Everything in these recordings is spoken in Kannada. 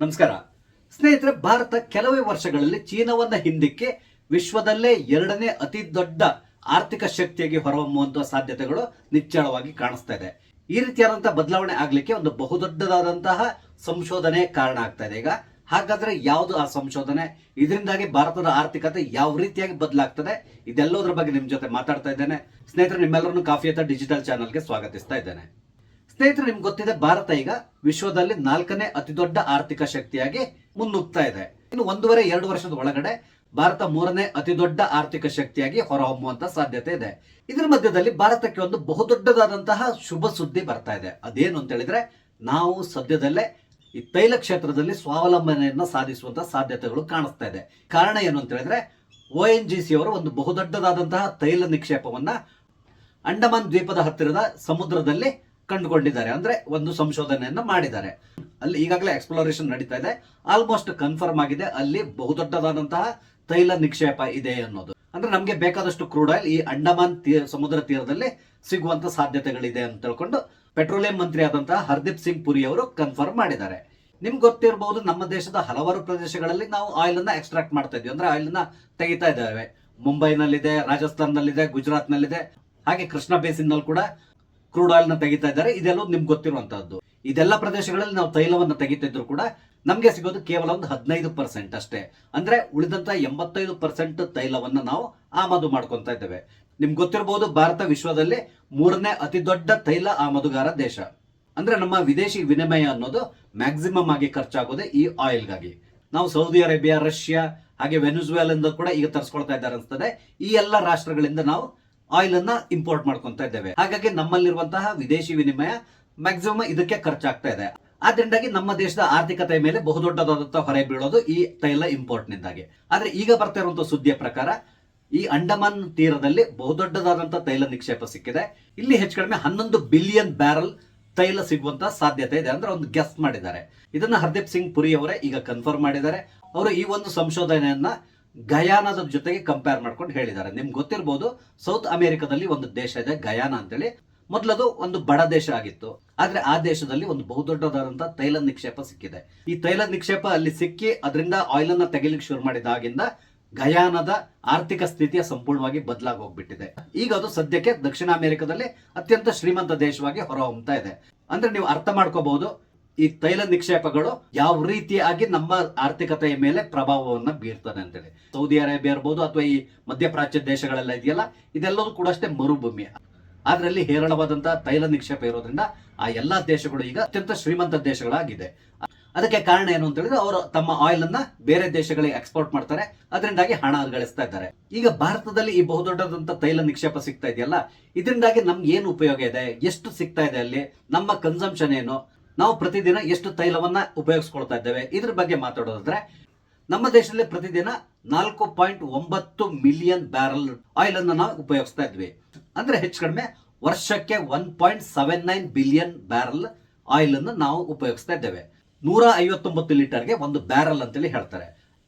ನಮಸ್ಕಾರ ಸ್ನೇಹಿತರೆ. ಭಾರತ ಕೆಲವೇ ವರ್ಷಗಳಲ್ಲಿ ಚೀನಾವನ್ನ ಹಿಂದಿಕ್ಕೆ ವಿಶ್ವದಲ್ಲೇ ಎರಡನೇ ಅತಿ ದೊಡ್ಡ ಆರ್ಥಿಕ ಶಕ್ತಿಯಾಗಿ ಹೊರಹೊಮ್ಮುವಂತಹ ಸಾಧ್ಯತೆಗಳು ನಿಚ್ಚಳವಾಗಿ ಕಾಣಿಸ್ತಾ ಇದೆ. ಈ ರೀತಿಯಾದಂತಹ ಬದಲಾವಣೆ ಆಗ್ಲಿಕ್ಕೆ ಒಂದು ಬಹುದೊಡ್ಡದಾದಂತಹ ಸಂಶೋಧನೆ ಕಾರಣ ಆಗ್ತಾ ಇದೆ. ಈಗ ಹಾಗಾದ್ರೆ ಯಾವುದು ಆ ಸಂಶೋಧನೆ, ಇದರಿಂದಾಗಿ ಭಾರತದ ಆರ್ಥಿಕತೆ ಯಾವ ರೀತಿಯಾಗಿ ಬದಲಾಗ್ತದೆ, ಇದೆಲ್ಲದರ ಬಗ್ಗೆ ನಿಮ್ ಜೊತೆ ಮಾತಾಡ್ತಾ ಇದ್ದೇನೆ. ಸ್ನೇಹಿತರೆ, ನಿಮ್ಮೆಲ್ಲರನ್ನು ಕಾಫಿ ಅಥವಾ ಡಿಜಿಟಲ್ ಚಾನಲ್ಗೆ ಸ್ವಾಗತಿಸ್ತಾ ಇದ್ದೇನೆ. ಸ್ನೇಹಿತರೆ, ನಿಮ್ಗೆ ಗೊತ್ತಿದೆ, ಭಾರತ ಈಗ ವಿಶ್ವದಲ್ಲಿ 4ನೇ ಅತಿ ದೊಡ್ಡ ಆರ್ಥಿಕ ಶಕ್ತಿಯಾಗಿ ಮುನ್ನುಗ್ತಾ ಇದೆ. ಇನ್ನು 1.5-2 ವರ್ಷದ ಒಳಗಡೆ ಭಾರತ 3ನೇ ಅತಿ ದೊಡ್ಡ ಆರ್ಥಿಕ ಶಕ್ತಿಯಾಗಿ ಹೊರಹೊಮ್ಮುವಂತ ಸಾಧ್ಯತೆ ಇದೆ. ಇದರ ಮಧ್ಯದಲ್ಲಿ ಭಾರತಕ್ಕೆ ಒಂದು ಬಹುದೊಡ್ಡದಾದಂತಹ ಶುಭ ಸುದ್ದಿ ಬರ್ತಾ ಇದೆ. ಅದೇನು ಅಂತ ಹೇಳಿದ್ರೆ, ನಾವು ಸದ್ಯದಲ್ಲೇ ಈ ತೈಲ ಕ್ಷೇತ್ರದಲ್ಲಿ ಸ್ವಾವಲಂಬನೆಯನ್ನ ಸಾಧಿಸುವಂತಹ ಸಾಧ್ಯತೆಗಳು ಕಾಣಿಸ್ತಾ ಇದೆ. ಕಾರಣ ಏನು ಅಂತ ಹೇಳಿದ್ರೆ, ONGC ಅವರು ಒಂದು ಬಹುದೊಡ್ಡದಾದಂತಹ ತೈಲ ನಿಕ್ಷೇಪವನ್ನ ಅಂಡಮಾನ್ ದ್ವೀಪದ ಹತ್ತಿರದ ಸಮುದ್ರದಲ್ಲಿ ಕಂಡುಕೊಂಡಿದ್ದಾರೆ. ಅಂದ್ರೆ ಒಂದು ಸಂಶೋಧನೆಯನ್ನ ಮಾಡಿದ್ದಾರೆ. ಅಲ್ಲಿ ಈಗಾಗಲೇ ಎಕ್ಸ್ಪ್ಲೋರೇಷನ್ ನಡೀತಾ ಇದೆ. ಆಲ್ಮೋಸ್ಟ್ ಕನ್ಫರ್ಮ್ ಆಗಿದೆ, ಅಲ್ಲಿ ಬಹುದೊಡ್ಡದಾದಂತಹ ತೈಲ ನಿಕ್ಷೇಪ ಇದೆ ಅನ್ನೋದು. ಅಂದ್ರೆ ನಮ್ಗೆ ಬೇಕಾದಷ್ಟು ಕ್ರೂಡ್ ಆಯಿಲ್ ಈ ಅಂಡಮಾನ್ ಸಮುದ್ರ ತೀರದಲ್ಲಿ ಸಿಗುವಂತ ಸಾಧ್ಯತೆಗಳಿದೆ ಅಂತ ತಿಳ್ಕೊಂಡು ಪೆಟ್ರೋಲಿಯಂ ಮಂತ್ರಿ ಆದಂತಹ ಹರ್ದೀಪ್ ಸಿಂಗ್ ಪುರಿ ಅವರು ಕನ್ಫರ್ಮ್ ಮಾಡಿದ್ದಾರೆ. ನಿಮ್ಗೆ ಗೊತ್ತಿರಬಹುದು, ನಮ್ಮ ದೇಶದ ಹಲವಾರು ಪ್ರದೇಶಗಳಲ್ಲಿ ನಾವು ಆಯಿಲ್ ಅನ್ನ ಎಕ್ಸ್ಟ್ರಾಕ್ಟ್ ಮಾಡ್ತಾ ಇದ್ವಿ, ಅಂದ್ರೆ ಆಯಿಲ್ ನ ತೆಗಿತಾ ಇದ್ದೇವೆ. ಮುಂಬೈನಲ್ಲಿದೆ, ರಾಜಸ್ಥಾನದಲ್ಲಿದೆ, ಗುಜರಾತ್ ನಲ್ಲಿದೆ, ಹಾಗೆ ಕೃಷ್ಣ ಬೇಸಿನ್ ನಲ್ಲಿ ಕೂಡ ಕ್ರೂಡ್ ಆಯಿಲ್ ನ ತೆಗಿತಾ ಇದ್ದಾರೆ. ಇದೆಲ್ಲ ನಿಮ್ಗೆ ಗೊತ್ತಿರುವಂತಹದ್ದು. ಇದೆಲ್ಲ ಪ್ರದೇಶಗಳಲ್ಲಿ ನಾವು ತೈಲವನ್ನು ತೆಗಿತಿದ್ರು ಕೂಡ ನಮ್ಗೆ ಸಿಗೋದು ಕೇವಲ ಒಂದು 15% ಅಷ್ಟೇ. ಅಂದ್ರೆ ಉಳಿದಂತ 85% ತೈಲವನ್ನ ನಾವು ಆಮದು ಮಾಡ್ಕೊಂತ ಇದ್ದೇವೆ. ನಿಮ್ಗೆ ಗೊತ್ತಿರಬಹುದು, ಭಾರತ ವಿಶ್ವದಲ್ಲಿ 3ನೇ ಅತಿ ದೊಡ್ಡ ತೈಲ ಆಮದುಗಾರ ದೇಶ. ಅಂದ್ರೆ ನಮ್ಮ ವಿದೇಶಿ ವಿನಿಮಯ ಅನ್ನೋದು ಮ್ಯಾಕ್ಸಿಮಮ್ ಆಗಿ ಖರ್ಚಾಗೋದೆ ಈ ಆಯಿಲ್ಗಾಗಿ. ನಾವು ಸೌದಿ ಅರೇಬಿಯಾ, ರಷ್ಯಾ, ಹಾಗೆ ವೆನಿಜುವೆಲಾದಿಂದ ಕೂಡ ಈಗ ತರಿಸ್ಕೊಳ್ತಾ ಇದ್ದಾರೆ ಅನ್ಸ್ತದೆ. ಈ ಎಲ್ಲ ರಾಷ್ಟ್ರಗಳಿಂದ ನಾವು ಆಯಿಲ್ ಅನ್ನ ಇಂಪೋರ್ಟ್ ಮಾಡ್ಕೊಂತ ಇದ್ದೇವೆ. ಹಾಗಾಗಿ ನಮ್ಮಲ್ಲಿರುವಂತಹ ವಿದೇಶಿ ವಿನಿಮಯ ಮ್ಯಾಕ್ಸಿಮಮ್ ಇದಕ್ಕೆ ಖರ್ಚಾಗ್ತಾ ಇದೆ. ಆದ್ರಿಂದಾಗಿ ನಮ್ಮ ದೇಶದ ಆರ್ಥಿಕತೆಯ ಮೇಲೆ ಬಹುದೊಡ್ಡದಾದಂತಹ ಹೊರೆ ಬೀಳೋದು ಈ ತೈಲ ಇಂಪೋರ್ಟ್ ನಿಂದಾಗಿ. ಆದ್ರೆ ಈಗ ಬರ್ತಾ ಇರುವಂತಹ ಸುದ್ದಿಯ ಪ್ರಕಾರ ಈ ಅಂಡಮಾನ್ ತೀರದಲ್ಲಿ ಬಹುದೊಡ್ಡದಾದಂತಹ ತೈಲ ನಿಕ್ಷೇಪ ಸಿಕ್ಕಿದೆ. ಇಲ್ಲಿ ಹೆಚ್ಚು ಕಡಿಮೆ 11 ಬಿಲಿಯನ್ ಬ್ಯಾರಲ್ ತೈಲ ಸಿಗುವಂತ ಸಾಧ್ಯತೆ ಇದೆ. ಅಂದ್ರೆ ಒಂದು ಗೆಸ್ ಮಾಡಿದ್ದಾರೆ. ಇದನ್ನ ಹರ್ದೀಪ್ ಸಿಂಗ್ ಪುರಿ ಅವರೇ ಈಗ ಕನ್ಫರ್ಮ್ ಮಾಡಿದ್ದಾರೆ. ಅವರು ಈ ಒಂದು ಸಂಶೋಧನೆಯನ್ನ ಗಯಾನದ ಜೊತೆಗೆ ಕಂಪೇರ್ ಮಾಡ್ಕೊಂಡು ಹೇಳಿದ್ದಾರೆ. ನಿಮ್ಗೆ ಗೊತ್ತಿರಬಹುದು, ಸೌತ್ ಅಮೆರಿಕದಲ್ಲಿ ಒಂದು ದೇಶ ಇದೆ ಗಯಾನ ಅಂತೇಳಿ. ಮೊದಲದು ಒಂದು ಬಡ ದೇಶ ಆಗಿತ್ತು. ಆದ್ರೆ ಆ ದೇಶದಲ್ಲಿ ಒಂದು ಬಹುದೊಡ್ಡದಾದಂತಹ ತೈಲ ನಿಕ್ಷೇಪ ಸಿಕ್ಕಿದೆ. ಈ ತೈಲ ನಿಕ್ಷೇಪ ಅಲ್ಲಿ ಸಿಕ್ಕಿ ಅದರಿಂದ ಆಯಿಲ್ ಅನ್ನ ತೆಗಿಲಿಕ್ಕೆ ಶುರು ಮಾಡಿದಾಗಿಂದ ಗಯಾನದ ಆರ್ಥಿಕ ಸ್ಥಿತಿಯ ಸಂಪೂರ್ಣವಾಗಿ ಬದಲಾಗಿ ಹೋಗ್ಬಿಟ್ಟಿದೆ. ಈಗ ಅದು ಸದ್ಯಕ್ಕೆ ದಕ್ಷಿಣ ಅಮೆರಿಕದಲ್ಲಿ ಅತ್ಯಂತ ಶ್ರೀಮಂತ ದೇಶವಾಗಿ ಹೊರಹೊಮ್ಮತಾ ಇದೆ. ಅಂದ್ರೆ ನೀವು ಅರ್ಥ ಮಾಡ್ಕೋಬಹುದು, ಈ ತೈಲ ನಿಕ್ಷೇಪಗಳು ಯಾವ ರೀತಿಯಾಗಿ ನಮ್ಮ ಆರ್ಥಿಕತೆಯ ಮೇಲೆ ಪ್ರಭಾವವನ್ನು ಬೀರ್ತದೆ ಅಂತೇಳಿ. ಸೌದಿ ಅರೇಬಿಯಾ ಇರ್ಬೋದು ಅಥವಾ ಈ ಮಧ್ಯಪ್ರಾಚ್ಯ ದೇಶಗಳೆಲ್ಲ ಇದೆಯಲ್ಲ, ಇದೆಲ್ಲವೂ ಕೂಡ ಅಷ್ಟೇ ಮರುಭೂಮಿ. ಆದ್ರಲ್ಲಿ ಹೇರಳವಾದಂತಹ ತೈಲ ನಿಕ್ಷೇಪ ಇರೋದ್ರಿಂದ ಆ ಎಲ್ಲಾ ದೇಶಗಳು ಈಗ ಅತ್ಯಂತ ಶ್ರೀಮಂತ ದೇಶಗಳಾಗಿದೆ. ಅದಕ್ಕೆ ಕಾರಣ ಏನು ಅಂತ ಹೇಳಿದ್ರೆ, ಅವರು ತಮ್ಮ ಆಯಿಲ್ ಅನ್ನ ಬೇರೆ ದೇಶಗಳಿಗೆ ಎಕ್ಸ್ಪೋರ್ಟ್ ಮಾಡ್ತಾರೆ. ಅದರಿಂದಾಗಿ ಹಣ ಗಳಿಸ್ತಾ ಇದ್ದಾರೆ. ಈಗ ಭಾರತದಲ್ಲಿ ಈ ಬಹುದೊಡ್ಡದಂತ ತೈಲ ನಿಕ್ಷೇಪ ಸಿಗ್ತಾ ಇದೆಯಲ್ಲ, ಇದರಿಂದಾಗಿ ನಮ್ಗೆ ಏನು ಉಪಯೋಗ ಇದೆ, ಎಷ್ಟು ಸಿಗ್ತಾ ಇದೆ, ಅಲ್ಲಿ ನಮ್ಮ ಕನ್ಸಂಪ್ಷನ್ ಏನು, ನಾವು ಪ್ರತಿದಿನ ಎಷ್ಟು ತೈಲವನ್ನ ಉಪಯೋಗಿಸ್ಕೊಳ್ತಾ ಇದ್ದೇವೆ, ಇದ್ರ ಬಗ್ಗೆ ಮಾತಾಡೋದಾದ್ರೆ ನಮ್ಮ ದೇಶದಲ್ಲಿ ಪ್ರತಿದಿನ 4.9 ಮಿಲಿಯನ್ ಬ್ಯಾರಲ್ ಆಯಿಲ್ ಅನ್ನು ನಾವು ಉಪಯೋಗಿಸ್ತಾ ಇದ್ವಿ. ಅಂದ್ರೆ ಹೆಚ್ಚು ಕಡಿಮೆ ವರ್ಷಕ್ಕೆ 1.79 ಬಿಲಿಯನ್ ಬ್ಯಾರಲ್ ಆಯಿಲ್ ಅನ್ನು ನಾವು ಉಪಯೋಗಿಸ್ತಾ ಇದ್ದೇವೆ. 159 ಲೀಟರ್ಗೆ ಒಂದು ಬ್ಯಾರಲ್ ಅಂತೇಳಿ ಹೇಳ್ತಾರೆ.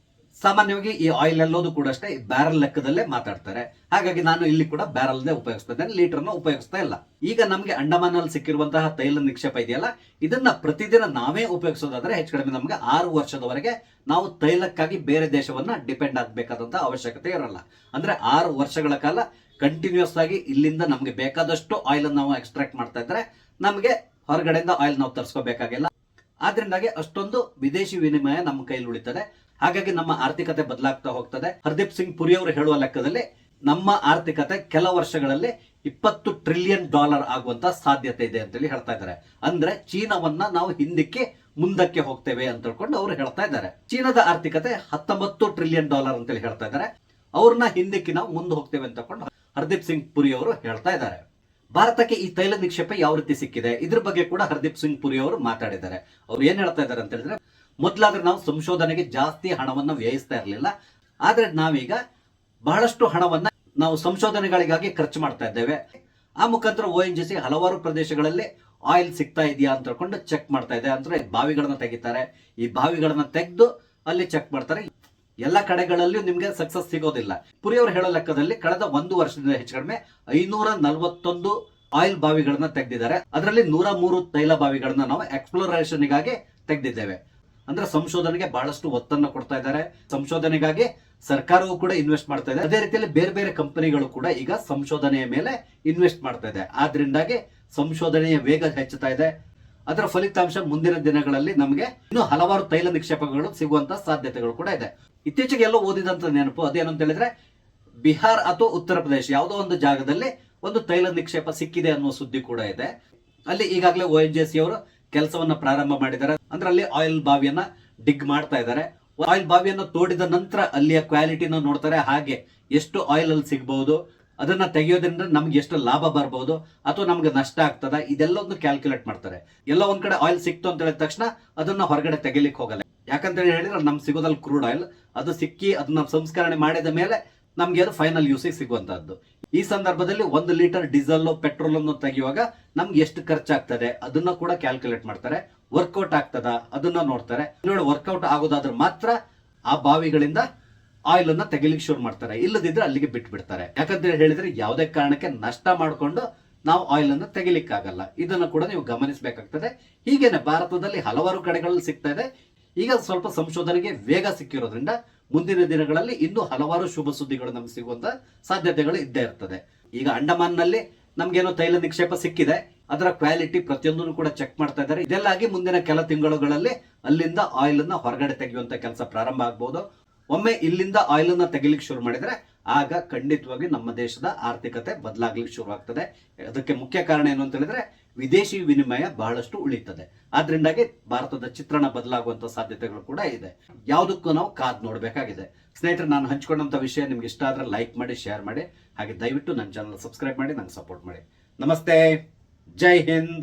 ಸಾಮಾನ್ಯವಾಗಿ ಈ ಆಯಿಲ್ ಎಲ್ಲೋದು ಕೂಡ ಅಷ್ಟೇ ಬ್ಯಾರಲ್ ಲೆಕ್ಕದಲ್ಲೇ ಮಾತಾಡ್ತಾರೆ. ಹಾಗಾಗಿ ನಾನು ಇಲ್ಲಿ ಕೂಡ ಬ್ಯಾರಲ್ ಉಪಯೋಗಿಸ್ತಾ ಇದ್ದೇನೆ, ಲೀಟರ್ನ ಉಪಯೋಗಿಸ್ತಾ ಇಲ್ಲ. ಈಗ ನಮ್ಗೆ ಅಂಡಮಾನ್ ಅಲ್ಲಿ ಸಿಕ್ಕಿರುವಂತಹ ತೈಲ ನಿಕ್ಷೇಪ ಇದೆಯಲ್ಲ, ಇದನ್ನ ಪ್ರತಿದಿನ ನಾವೇ ಉಪಯೋಗಿಸೋದಾದ್ರೆ ಹೆಚ್ಚು ಕಡಿಮೆ ನಮ್ಗೆ 6 ವರ್ಷದವರೆಗೆ ನಾವು ತೈಲಕ್ಕಾಗಿ ಬೇರೆ ದೇಶವನ್ನ ಡಿಪೆಂಡ್ ಆಗಬೇಕಾದಂತಹ ಅವಶ್ಯಕತೆ ಇರಲ್ಲ. ಅಂದ್ರೆ 6 ವರ್ಷಗಳ ಕಾಲ ಕಂಟಿನ್ಯೂಸ್ ಆಗಿ ಇಲ್ಲಿಂದ ನಮ್ಗೆ ಬೇಕಾದಷ್ಟು ಆಯಿಲ್ ಅನ್ನು ನಾವು ಎಕ್ಸ್ಟ್ರಾಕ್ಟ್ ಮಾಡ್ತಾ ಇದ್ರೆ ನಮ್ಗೆ ಹೊರಗಡೆಯಿಂದ ಆಯಿಲ್ ನಾವು ತರಿಸ್ಕೋಬೇಕಾಗಿಲ್ಲ. ಆದ್ರಿಂದಾಗಿ ಅಷ್ಟೊಂದು ವಿದೇಶಿ ವಿನಿಮಯ ನಮ್ಮ ಕೈಲಿ ಉಳಿತದೆ. ಹಾಗಾಗಿ ನಮ್ಮ ಆರ್ಥಿಕತೆ ಬದಲಾಗ್ತಾ ಹೋಗ್ತದೆ. ಹರ್ದೀಪ್ ಸಿಂಗ್ ಪುರಿ ಅವರು ಹೇಳುವ ಲೆಕ್ಕದಲ್ಲಿ ನಮ್ಮ ಆರ್ಥಿಕತೆ ಕೆಲ ವರ್ಷಗಳಲ್ಲಿ $20 ಟ್ರಿಲಿಯನ್ ಆಗುವಂತ ಸಾಧ್ಯತೆ ಇದೆ ಅಂತೇಳಿ ಹೇಳ್ತಾ ಇದ್ದಾರೆ. ಅಂದ್ರೆ ಚೀನಾವನ್ನ ನಾವು ಹಿಂದಕ್ಕೆ ಮುಂದಕ್ಕೆ ಹೋಗ್ತೇವೆ ಅಂತ ಹೇಳ್ಕೊಂಡು ಅವರು ಹೇಳ್ತಾ ಇದ್ದಾರೆ. ಚೀನಾದ ಆರ್ಥಿಕತೆ $19 ಟ್ರಿಲಿಯನ್ ಅಂತೇಳಿ ಹೇಳ್ತಾ ಇದ್ದಾರೆ. ಅವ್ರನ್ನ ಹಿಂದಕ್ಕೆ ನಾವು ಮುಂದೆ ಹೋಗ್ತೇವೆ ಅಂತ ಹೇಳ್ಕೊಂಡು ಹರ್ದೀಪ್ ಸಿಂಗ್ ಪುರಿ ಅವರು ಹೇಳ್ತಾ ಇದ್ದಾರೆ. ಭಾರತಕ್ಕೆ ಈ ತೈಲ ನಿಕ್ಷೇಪ ಯಾವ ರೀತಿ ಸಿಕ್ಕಿದೆ, ಇದ್ರ ಬಗ್ಗೆ ಕೂಡ ಹರ್ದೀಪ್ ಸಿಂಗ್ ಪುರಿ ಅವರು ಮಾತಾಡಿದ್ದಾರೆ. ಅವ್ರು ಏನ್ ಹೇಳ್ತಾ ಇದ್ದಾರೆ ಅಂತ ಹೇಳಿದ್ರೆ, ಮೊದಲಾದ್ರೆ ನಾವು ಸಂಶೋಧನೆಗೆ ಜಾಸ್ತಿ ಹಣವನ್ನು ವ್ಯಯಿಸ್ತಾ ಇರಲಿಲ್ಲ. ಆದ್ರೆ ನಾವೀಗ ಬಹಳಷ್ಟು ಹಣವನ್ನ ನಾವು ಸಂಶೋಧನೆಗಳಿಗಾಗಿ ಖರ್ಚು ಮಾಡ್ತಾ ಇದ್ದೇವೆ. ಆ ಮುಖಾಂತರ ONGC ಹಲವಾರು ಪ್ರದೇಶಗಳಲ್ಲಿ ಆಯಿಲ್ ಸಿಗ್ತಾ ಇದೆಯಾ ಅಂತ ಹೇಳ್ಕೊಂಡು ಚೆಕ್ ಮಾಡ್ತಾ ಇದೆ. ಅಂದ್ರೆ ಬಾವಿಗಳನ್ನ ತೆಗಿತಾರೆ, ಈ ಬಾವಿಗಳನ್ನ ತೆಗೆದು ಅಲ್ಲಿ ಚೆಕ್ ಮಾಡ್ತಾರೆ. ಎಲ್ಲ ಕಡೆಗಳಲ್ಲಿಯೂ ನಿಮ್ಗೆ ಸಕ್ಸಸ್ ಸಿಗೋದಿಲ್ಲ. ಪುರಿ ಅವರು ಹೇಳೋ ಲೆಕ್ಕದಲ್ಲಿ ಕಳೆದ 1 ವರ್ಷದಿಂದ ಹೆಚ್ಚು ಕಡಿಮೆ 541 ಆಯಿಲ್ ಬಾವಿಗಳನ್ನ ತೆಗೆದಿದ್ದಾರೆ. ಅದರಲ್ಲಿ 103 ತೈಲ ಬಾವಿಗಳನ್ನ ನಾವು ಎಕ್ಸ್ಪ್ಲೋರೇಷನ್ ಗಾಗಿ ತೆಗೆದಿದ್ದೇವೆ. ಅಂದ್ರೆ ಸಂಶೋಧನೆಗೆ ಬಹಳಷ್ಟು ಒತ್ತನ್ನು ಕೊಡ್ತಾ ಇದ್ದಾರೆ. ಸಂಶೋಧನೆಗಾಗಿ ಸರ್ಕಾರವೂ ಕೂಡ ಇನ್ವೆಸ್ಟ್ ಮಾಡ್ತಾ ಇದೆ. ಅದೇ ರೀತಿಯಲ್ಲಿ ಬೇರೆ ಬೇರೆ ಕಂಪನಿಗಳು ಕೂಡ ಈಗ ಸಂಶೋಧನೆಯ ಮೇಲೆ ಇನ್ವೆಸ್ಟ್ ಮಾಡ್ತಾ ಇದೆ. ಆದ್ರಿಂದಾಗಿ ಸಂಶೋಧನೆಯ ವೇಗ ಹೆಚ್ಚುತ್ತಾ ಇದೆ. ಅದರ ಫಲಿತಾಂಶ ಮುಂದಿನ ದಿನಗಳಲ್ಲಿ ನಮಗೆ ಇನ್ನೂ ಹಲವಾರು ತೈಲ ನಿಕ್ಷೇಪಗಳು ಸಿಗುವಂತ ಸಾಧ್ಯತೆಗಳು ಕೂಡ ಇದೆ. ಇತ್ತೀಚೆಗೆ ಎಲ್ಲೋ ಓದಿದಂತ ನೆನಪು ಅದೇನಂತ ಹೇಳಿದ್ರೆ, ಬಿಹಾರ್ ಅಥವಾ ಉತ್ತರ ಪ್ರದೇಶ ಯಾವುದೋ ಒಂದು ಜಾಗದಲ್ಲಿ ಒಂದು ತೈಲ ನಿಕ್ಷೇಪ ಸಿಕ್ಕಿದೆ ಅನ್ನುವ ಸುದ್ದಿ ಕೂಡ ಇದೆ. ಅಲ್ಲಿ ಈಗಾಗಲೇ ONGC ಅವರು ಕೆಲಸವನ್ನ ಪ್ರಾರಂಭ ಮಾಡಿದ್ದಾರೆ. ಅಂದ್ರೆ ಅಲ್ಲಿ ಆಯಿಲ್ ಬಾವಿಯನ್ನ ಡಿಗ್ ಮಾಡ್ತಾ ಇದ್ದಾರೆ. ಆಯಿಲ್ ಬಾವಿಯನ್ನು ತೋಡಿದ ನಂತರ ಅಲ್ಲಿಯ ಕ್ವಾಲಿಟಿನ ನೋಡ್ತಾರೆ. ಹಾಗೆ ಎಷ್ಟು ಆಯಿಲ್ ಅಲ್ಲಿ ಸಿಗಬಹುದು, ಅದನ್ನ ತೆಗೆಯೋದ್ರಿಂದ ನಮ್ಗೆ ಎಷ್ಟು ಲಾಭ ಬರಬಹುದು ಅಥವಾ ನಮ್ಗೆ ನಷ್ಟ ಆಗ್ತದ, ಇದೆಲ್ಲ ಒಂದು ಕ್ಯಾಲ್ಕುಲೇಟ್ ಮಾಡ್ತಾರೆ. ಎಲ್ಲ ಒಂದ್ ಕಡೆ ಆಯಿಲ್ ಸಿಕ್ತು ಅಂತ ಹೇಳಿದ ತಕ್ಷಣ ಅದನ್ನ ಹೊರಗಡೆ ತೆಗಿಲಿಕ್ಕೆ ಹೋಗಲ್ಲ. ಯಾಕಂತ ಹೇಳಿದ್ರೆ ನಮ್ಗೆ ಸಿಗೋದಲ್ಲಿ ಕ್ರೂಡ್ ಆಯಿಲ್, ಅದು ಸಿಕ್ಕಿ ಅದನ್ನ ಸಂಸ್ಕರಣೆ ಮಾಡಿದ ಮೇಲೆ ನಮ್ಗೆ ಅದು ಫೈನಲ್ ಯೂಸಿಗೆ ಸಿಗುವಂತಹದ್ದು. ಈ ಸಂದರ್ಭದಲ್ಲಿ 1 ಲೀಟರ್ ಡೀಸೆಲ್ ಪೆಟ್ರೋಲ್ ಅನ್ನು ತೆಗೆಯುವಾಗ ನಮ್ಗೆ ಎಷ್ಟು ಖರ್ಚಾಗ್ತದೆ ಅದನ್ನ ಕೂಡ ಕ್ಯಾಲ್ಕುಲೇಟ್ ಮಾಡ್ತಾರೆ. ವರ್ಕೌಟ್ ಆಗ್ತದ ಅದನ್ನ ನೋಡ್ತಾರೆ. ನೋಡಿ, ವರ್ಕೌಟ್ ಆಗೋದಾದ್ರೆ ಮಾತ್ರ ಆ ಬಾವಿಗಳಿಂದ ಆಯಿಲ್ ಅನ್ನ ತೆಗಿಲಿಕ್ಕೆ ಶುರು ಮಾಡ್ತಾರೆ. ಇಲ್ಲದಿದ್ರೆ ಅಲ್ಲಿಗೆ ಬಿಟ್ಟು ಬಿಡ್ತಾರೆ. ಯಾಕಂತ ಹೇಳಿದ್ರೆ ಯಾವುದೇ ಕಾರಣಕ್ಕೆ ನಷ್ಟ ಮಾಡಿಕೊಂಡು ನಾವು ಆಯಿಲ್ ಅನ್ನು ತೆಗಿಲಿಕ್ಕಾಗಲ್ಲ. ಇದನ್ನು ಕೂಡ ನೀವು ಗಮನಿಸಬೇಕಾಗ್ತದೆ. ಹೀಗೇನೆ ಭಾರತದಲ್ಲಿ ಹಲವಾರು ಕಡೆಗಳಲ್ಲಿ ಸಿಗ್ತಾ ಇದೆ. ಈಗ ಸ್ವಲ್ಪ ಸಂಶೋಧನೆಗೆ ವೇಗ ಸಿಕ್ಕಿರೋದ್ರಿಂದ ಮುಂದಿನ ದಿನಗಳಲ್ಲಿ ಇನ್ನೂ ಹಲವಾರು ಶುಭ ಸುದ್ದಿಗಳು ನಮ್ಗೆ ಸಿಗುವಂತ ಸಾಧ್ಯತೆಗಳು ಇದ್ದೇ ಇರ್ತದೆ. ಈಗ ಅಂಡಮಾನ್ ನಲ್ಲಿ ನಮ್ಗೇನೋ ತೈಲ ನಿಕ್ಷೇಪ ಸಿಕ್ಕಿದೆ, ಅದರ ಕ್ವಾಲಿಟಿ ಪ್ರತಿಯೊಂದನ್ನು ಕೂಡ ಚೆಕ್ ಮಾಡ್ತಾ ಇದ್ದಾರೆ. ಇದೆಲ್ಲಾಗಿ ಮುಂದಿನ ಕೆಲ ತಿಂಗಳುಗಳಲ್ಲಿ ಅಲ್ಲಿಂದ ಆಯಿಲ್ ಅನ್ನ ಹೊರಗಡೆ ತೆಗೆಯುವಂತ ಕೆಲಸ ಪ್ರಾರಂಭ ಆಗ್ಬಹುದು. ಒಮ್ಮೆ ಇಲ್ಲಿಂದ ಆಯಿಲ್ ಅನ್ನ ತೆಗಿಲಿಕ್ಕೆ ಶುರು ಮಾಡಿದ್ರೆ ಆಗ ಖಂಡಿತವಾಗಿ ನಮ್ಮ ದೇಶದ ಆರ್ಥಿಕತೆ ಬದಲಾಗ್ಲಿಕ್ಕೆ ಶುರು ಆಗ್ತದೆ. ಅದಕ್ಕೆ ಮುಖ್ಯ ಕಾರಣ ಏನು ಅಂತ ಹೇಳಿದ್ರೆ ವಿದೇಶಿ ವಿನಿಮಯ ಬಹಳಷ್ಟು ಉಳಿತದೆ. ಆದ್ರಿಂದಾಗಿ ಭಾರತದ ಚಿತ್ರಣ ಬದಲಾಗುವಂತ ಸಾಧ್ಯತೆಗಳು ಕೂಡ ಇದೆ. ಯಾವುದಕ್ಕೂ ನಾವು ಕಾದ್ ನೋಡ್ಬೇಕಾಗಿದೆ. ಸ್ನೇಹಿತರೆ, ನಾನು ಹಂಚಿಕೊಂಡಂತ ವಿಷಯ ನಿಮ್ಗೆ ಇಷ್ಟ ಆದ್ರೆ ಲೈಕ್ ಮಾಡಿ, ಶೇರ್ ಮಾಡಿ. ಹಾಗೆ ದಯವಿಟ್ಟು ನನ್ನ ಚಾನಲ್ ಸಬ್ಸ್ಕ್ರೈಬ್ ಮಾಡಿ, ನಂಗೆ ಸಪೋರ್ಟ್ ಮಾಡಿ. ನಮಸ್ತೆ, ಜೈ ಹಿಂದ್.